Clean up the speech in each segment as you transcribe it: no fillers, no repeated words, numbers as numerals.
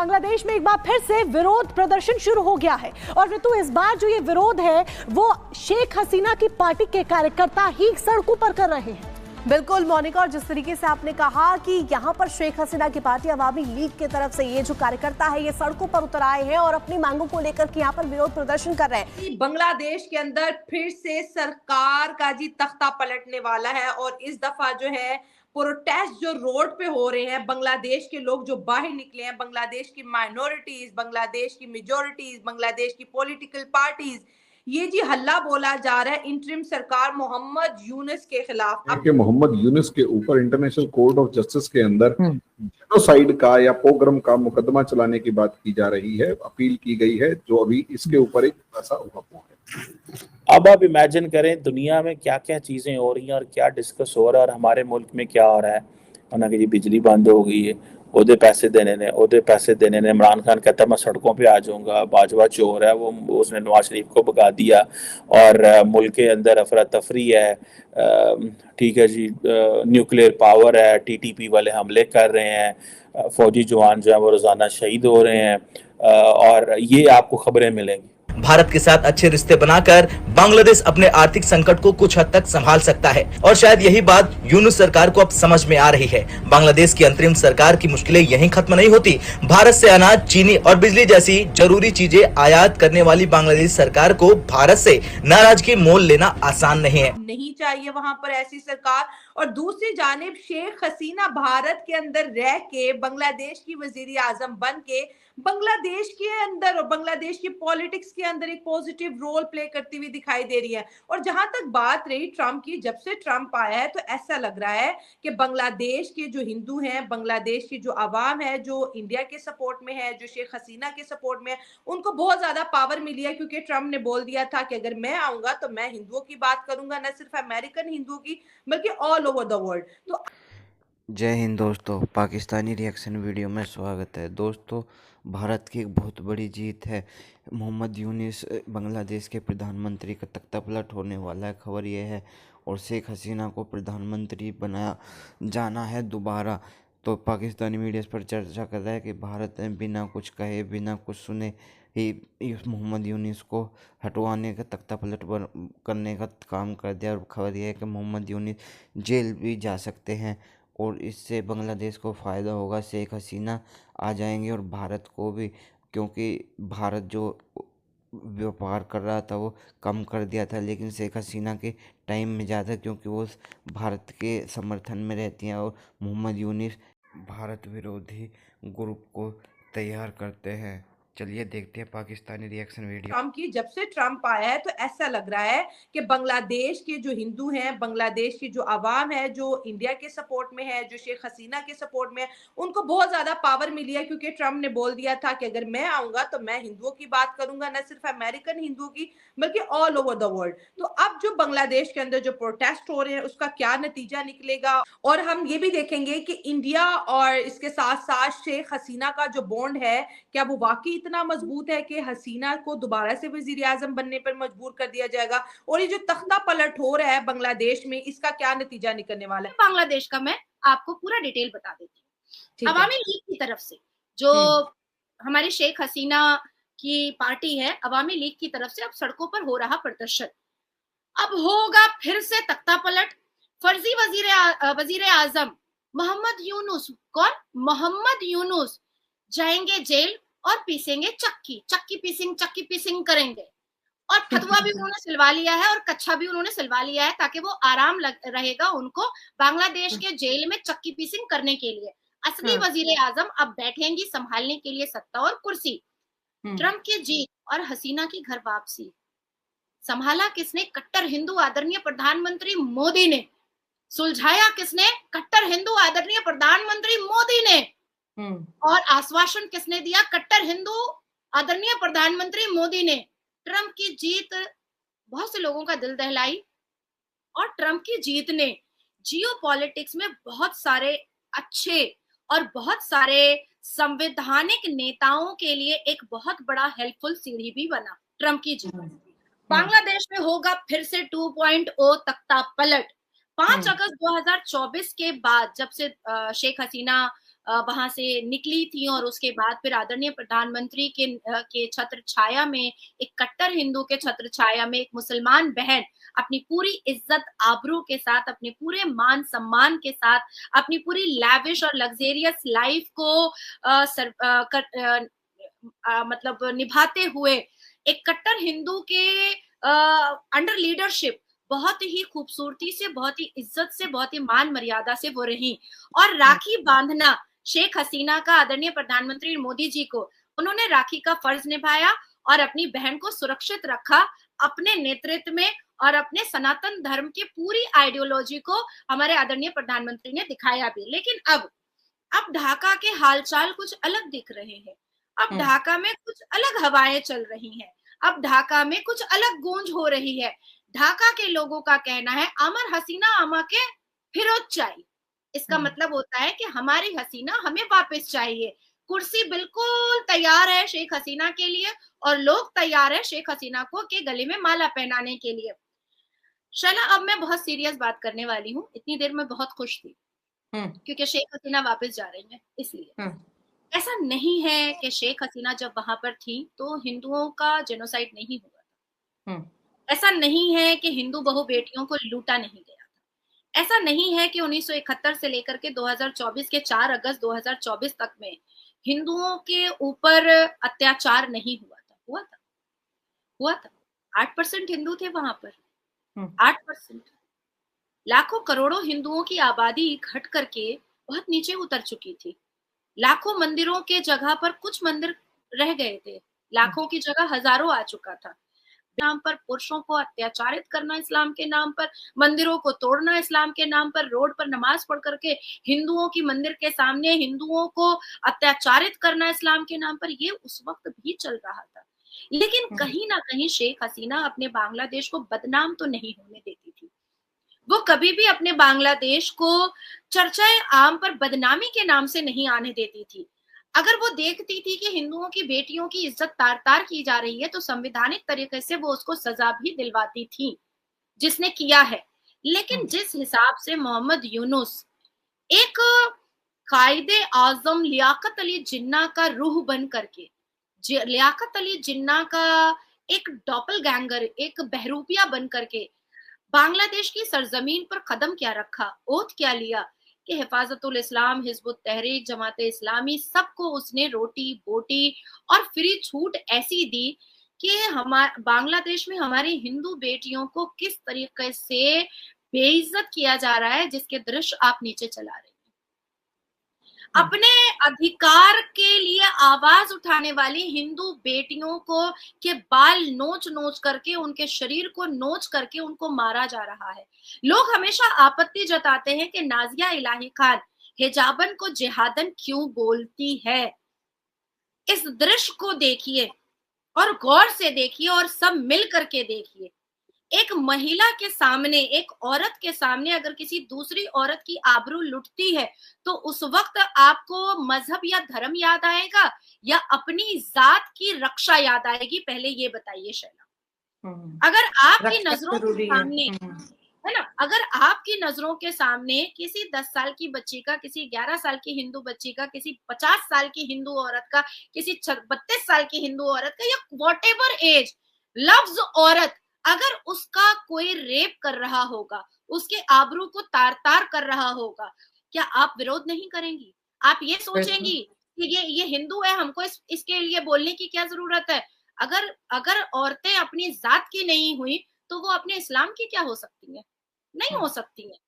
बांग्लादेश में एक बार फिर से विरोध प्रदर्शन शुरू हो गया है। और ऋतु, इस बार जो ये विरोध है वो शेख हसीना की पार्टी के कार्यकर्ता ही सड़कों पर कर रहे हैं। बिल्कुल मोनिका, और जिस तरीके से आपने कहा कि यहाँ पर शेख हसीना की पार्टी अवामी लीग की तरफ से ये जो कार्यकर्ता है ये सड़कों पर उतर आए हैं और अपनी मांगों को लेकर के यहाँ पर विरोध प्रदर्शन कर रहे हैं। बांग्लादेश के अंदर फिर से सरकार का जी तख्ता पलटने वाला है और इस दफा जो है प्रोटेस्ट जो रोड पे हो रहे हैं, बांग्लादेश के लोग जो बाहर निकले हैं, बांग्लादेश की माइनॉरिटीज, बांग्लादेश की मेजोरिटीज, बांग्लादेश की पॉलिटिकल पार्टीज, ये जी हल्ला बोला जा रहा है इंटरिम सरकार मोहम्मद यूनुस के खिलाफ। अब मोहम्मद यूनुस के ऊपर इंटरनेशनल कोर्ट ऑफ जस्टिस के अंदर जेनोसाइड का या पोग्राम का मुकदमा चलाने की बात की जा रही है, अपील की गई है, जो अभी इसके ऊपर एक ऐसा उहापोह है। अब आप इमेजिन करें दुनिया में क्या क्या चीजें हो रही हैं और क्या डिस्कस हो रहा है और हमारे मुल्क में क्या हो रहा है। ना कि बिजली बंद हो गई है, ओदे पैसे देने ने इमरान खान कहता मैं सड़कों पे आ जाऊंगा, बाजवा चोर है वो, उसने नवाज शरीफ को भगा दिया और मुल्क के अंदर अफरा तफरी है। ठीक है जी, न्यूक्लियर पावर है, टीटीपी वाले हमले कर रहे हैं, फौजी जवान जो है वो रोजाना शहीद हो रहे हैं और ये आपको खबरें मिलेंगी। भारत के साथ अच्छे रिश्ते बनाकर बांग्लादेश अपने आर्थिक संकट को कुछ हद तक संभाल सकता है और शायद यही बात यूनुस सरकार को अब समझ में आ रही है। बांग्लादेश की अंतरिम सरकार की मुश्किलें यहीं खत्म नहीं होती। भारत से अनाज, चीनी और बिजली जैसी जरूरी चीजें आयात करने वाली बांग्लादेश सरकार को भारत से नाराजगी मोल लेना आसान नहीं है। नहीं चाहिए वहां पर ऐसी सरकार। और दूसरी जानिब शेख हसीना भारत के अंदर रह के बांग्लादेश की वजीर आजम बन के बांग्लादेश के अंदर और बांग्लादेश की पॉलिटिक्स के अंदर एक पॉजिटिव रोल प्ले करती हुई दिखाई दे रही है। और जहां तक बात रही ट्रंप की, जब से ट्रंप आया है तो ऐसा लग रहा है कि बांग्लादेश के जो हिंदू हैं, बांग्लादेश की जो आवाम है, जो इंडिया के सपोर्ट में है, जो शेख हसीना के सपोर्ट में है, उनको बहुत ज्यादा पावर मिली है। क्योंकि ट्रंप ने बोल दिया था कि अगर मैं आऊंगा तो मैं हिंदुओं की बात करूंगा, न सिर्फ अमेरिकन हिंदुओं की बल्कि ऑल ओवर द वर्ल्ड। तो जय हिंद दोस्तों, पाकिस्तानी रिएक्शन वीडियो में स्वागत है। दोस्तों, भारत की एक बहुत बड़ी जीत है। मोहम्मद यूनुस बांग्लादेश के प्रधानमंत्री का तख्तापलट होने वाला है, खबर ये है। और शेख हसीना को प्रधानमंत्री बनाया जाना है दोबारा। तो पाकिस्तानी मीडिया पर चर्चा कर रहा है कि भारत ने बिना कुछ कहे, बिना कुछ सुने ही मोहम्मद यूनुस को हटवाने का तख्तापलट करने का काम कर दिया। और खबर यह है कि मोहम्मद यूनुस जेल भी जा सकते हैं और इससे बांग्लादेश को फ़ायदा होगा। शेख हसीना आ जाएंगे और भारत को भी, क्योंकि भारत जो व्यापार कर रहा था वो कम कर दिया था, लेकिन शेख हसीना के टाइम में ज़्यादा, क्योंकि वो भारत के समर्थन में रहती हैं और मोहम्मद यूनुस भारत विरोधी ग्रुप को तैयार करते हैं। चलिए देखते हैं पाकिस्तानी रिएक्शन वीडियो। ट्रंप की, जब से ट्रंप आया है तो ऐसा लग रहा है कि बांग्लादेश के जो हिंदू हैं, बांग्लादेश की जो आवाम है, जो इंडिया के सपोर्ट में है, जो शेख हसीना के सपोर्ट में है, उनको बहुत ज्यादा पावर मिली है। क्योंकि ट्रंप ने बोल दिया था कि अगर मैं आऊंगा तो मैं हिंदुओं की बात करूंगा, न सिर्फ अमेरिकन हिंदुओं की बल्कि ऑल ओवर द वर्ल्ड। तो अब जो बांग्लादेश के अंदर जो प्रोटेस्ट हो रहे हैं उसका क्या नतीजा निकलेगा, और हम ये भी देखेंगे कि इंडिया और इसके साथ साथ शेख हसीना का जो बॉन्ड है, क्या वो वाकई इतना मजबूत है कि हसीना को दोबारा से वजीर आजम बनने पर मजबूर कर दिया जाएगा। और ये जो तख्ता पलट हो रहा है बांग्लादेश में, इसका क्या नतीजा निकलने वाला है। बांग्लादेश का मैं आपको पूरा डिटेल बता देती हूँ। अवामी लीग की तरफ से जो हमारी शेख हसीना की पार्टी है, अवामी लीग की तरफ से अब सड़कों पर हो रहा प्रदर्शन, अब होगा फिर से तख्ता पलट। फर्जी वजीर आजम मोहम्मद यूनुस, कौन? मोहम्मद यूनुस जाएंगे जेल और पीसेंगे चक्की पीसिंग करेंगे। और फतवा भी उन्होंने सिलवा लिया है और कच्छा भी उन्होंने सिलवा लिया है ताकि वो आराम रहेगा उनको बांग्लादेश के जेल में चक्की पीसिंग करने के लिए। असली वजीर आजम अब बैठेंगी संभालने के लिए सत्ता और कुर्सी। ट्रंप की जीत और हसीना की घर वापसी संभाला किसने? कट्टर हिंदू आदरणीय प्रधानमंत्री मोदी ने। सुलझाया किसने? कट्टर हिंदू आदरणीय प्रधानमंत्री मोदी ने। और आश्वासन किसने दिया? कट्टर हिंदू आदरणीय प्रधानमंत्री मोदी ने। ट्रंप की जीत बहुत से लोगों का दिल दहलाई और ट्रंप की जीत ने जियोपॉलिटिक्स में बहुत सारे अच्छे और बहुत सारे संवैधानिक नेताओं के लिए एक बहुत बड़ा हेल्पफुल सीढ़ी भी बना ट्रंप की जीत। बांग्लादेश में होगा फिर से 2.0 तख्ता पलट। 5 अगस्त 2024 के बाद जब से शेख हसीना वहां से निकली थी और उसके बाद फिर आदरणीय प्रधानमंत्री के छत्र छाया में, एक कट्टर हिंदू के छत्र छाया में एक मुसलमान बहन अपनी पूरी इज्जत आबरू के साथ, अपने पूरे मान सम्मान के साथ, अपनी पूरी लैविश और लग्जेरियस लाइफ को मतलब निभाते हुए एक कट्टर हिंदू के अंडर लीडरशिप बहुत ही खूबसूरती से, बहुत ही इज्जत से, बहुत ही मान मर्यादा से वो रही। और राखी बांधना शेख हसीना का आदरणीय प्रधानमंत्री मोदी जी को, उन्होंने राखी का फर्ज निभाया और अपनी बहन को सुरक्षित रखा अपने नेतृत्व में, और अपने सनातन धर्म की पूरी आइडियोलॉजी को हमारे आदरणीय प्रधानमंत्री ने दिखाया भी। लेकिन अब ढाका के हालचाल कुछ अलग दिख रहे हैं। अब ढाका में कुछ अलग हवाएं चल रही हैं। अब ढाका में कुछ अलग गूंज हो रही है। ढाका के लोगों का कहना है अमर हसीना अमा के फिरोज चाहिए। इसका मतलब होता है कि हमारी हसीना हमें वापस चाहिए। कुर्सी बिल्कुल तैयार है शेख हसीना के लिए और लोग तैयार है शेख हसीना को के गले में माला पहनाने के लिए। शैला, अब मैं बहुत सीरियस बात करने वाली हूँ। इतनी देर में बहुत खुश थी क्योंकि शेख हसीना वापस जा रही है, इसलिए। ऐसा नहीं है कि शेख हसीना जब वहां पर थी तो हिंदुओं का जेनोसाइड नहीं हुआ था। ऐसा नहीं है कि हिंदू बहु बेटियों को लूटा नहीं गया था। ऐसा नहीं है कि 1971 से लेकर के 2024 के 4 अगस्त 2024 तक में हिंदुओं के ऊपर अत्याचार नहीं हुआ था। हुआ था। 8% हिंदू थे वहां पर। 8%। लाखों करोड़ों हिंदुओं की आबादी घट करके बहुत नीचे उतर चुकी थी। लाखों मंदिरों के जगह पर कुछ मंदिर रह गए थे। लाखों की जगह हजारों आ चुका था। नाम पर पुरुषों को अत्याचारित करना इस्लाम के नाम पर, मंदिरों को तोड़ना इस्लाम के नाम पर, रोड पर नमाज पढ़ करके हिंदुओं की मंदिर के सामने हिंदुओं को अत्याचारित करना इस्लाम के नाम पर, ये उस वक्त भी चल रहा था। लेकिन कहीं ना कहीं शेख हसीना अपने बांग्लादेश को बदनाम तो नहीं होने देती थी। वो कभी भी अपने बांग्लादेश को चर्चाएं आम पर बदनामी के नाम से नहीं आने देती थी। अगर वो देखती थी कि हिंदुओं की बेटियों की इज्जत तार तार की जा रही है तो संवैधानिक तरीके से वो उसको सजा भी दिलवाती थी, जिसने किया है। लेकिन जिस हिसाब से मोहम्मद यूनुस एक कायदे आजम लियाकत अली जिन्ना का रूह बन करके, लियाकत अली जिन्ना का एक डॉपलगैंगर, एक बहरूपिया बन करके बांग्लादेश की सरजमीन पर कदम क्या रखा, ओथ क्या लिया कि हिफाजतुल इस्लाम, हिजबुत तहरीक, जमात इस्लामी, सबको उसने रोटी बोटी और फ्री छूट ऐसी दी कि हमारे बांग्लादेश में हमारी हिंदू बेटियों को किस तरीके से बेइज्जत किया जा रहा है, जिसके दृश्य आप नीचे चला रहे हैं। अपने अधिकार के लिए आवाज उठाने वाली हिंदू बेटियों को के बाल नोच नोच करके, उनके शरीर को नोच करके उनको मारा जा रहा है। लोग हमेशा आपत्ति जताते हैं कि नाजिया इलाही खान हिजाबन को जिहादन क्यों बोलती है। इस दृश्य को देखिए और गौर से देखिए और सब मिल करके देखिए। एक महिला के सामने, एक औरत के सामने अगर किसी दूसरी औरत की आबरू लुटती है तो उस वक्त आपको मजहब या धर्म याद आएगा या अपनी जात की रक्षा याद आएगी? पहले ये बताइए शैला। अगर आपकी नजरों के सामने है ना, अगर आपकी नजरों के सामने किसी 10 साल की बच्ची का, किसी 11 साल की हिंदू बच्ची का, किसी 50 साल की हिंदू औरत का, किसी 32 साल की हिंदू औरत का, या व्हाटएवर एज लफ्ज औरत, अगर उसका कोई रेप कर रहा होगा, उसके आबरू को तार तार कर रहा होगा, क्या आप विरोध नहीं करेंगी? आप ये सोचेंगी कि ये हिंदू है, हमको इसके लिए बोलने की क्या जरूरत है? अगर औरतें अपनी जात की नहीं हुई तो वो अपने इस्लाम की क्या हो सकती है? नहीं हो सकती है।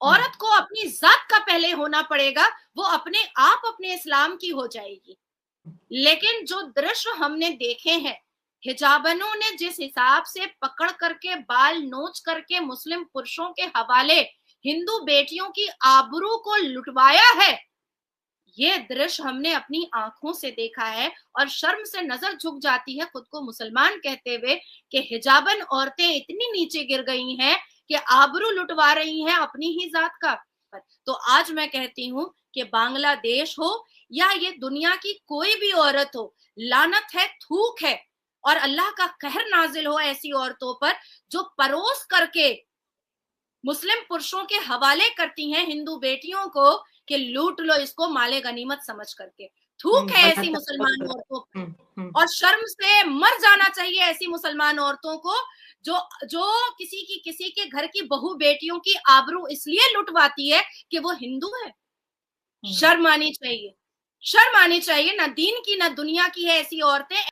औरत को अपनी जात का पहले होना पड़ेगा, वो अपने आप अपने इस्लाम की हो जाएगी। लेकिन जो दृश्य हमने देखे हैं, हिजाबनों ने जिस हिसाब से पकड़ करके बाल नोच करके मुस्लिम पुरुषों के हवाले हिंदू बेटियों की आबरू को लुटवाया है, ये दृश्य हमने अपनी आंखों से देखा है और शर्म से नजर झुक जाती है खुद को मुसलमान कहते हुए कि हिजाबन औरतें इतनी नीचे गिर गई हैं कि आबरू लुटवा रही हैं अपनी ही जात का। तो आज मैं कहती हूं कि बांग्लादेश हो या ये दुनिया की कोई भी औरत हो, लानत है, थूक है और अल्लाह का कहर नाजिल हो ऐसी औरतों पर जो परोस करके मुस्लिम पुरुषों के हवाले करती हैं हिंदू बेटियों को कि लूट लो इसको माले गनीमत समझ करके। थूक है ऐसी मुसलमान औरतों को, और शर्म से मर जाना चाहिए ऐसी मुसलमान औरतों को जो किसी के घर की बहू बेटियों की आबरू इसलिए लुटवाती है कि वो हिंदू है। शर्म आनी चाहिए, शर्म आनी चाहिए। ना दीन की ना दुनिया की है ऐसी औरतें।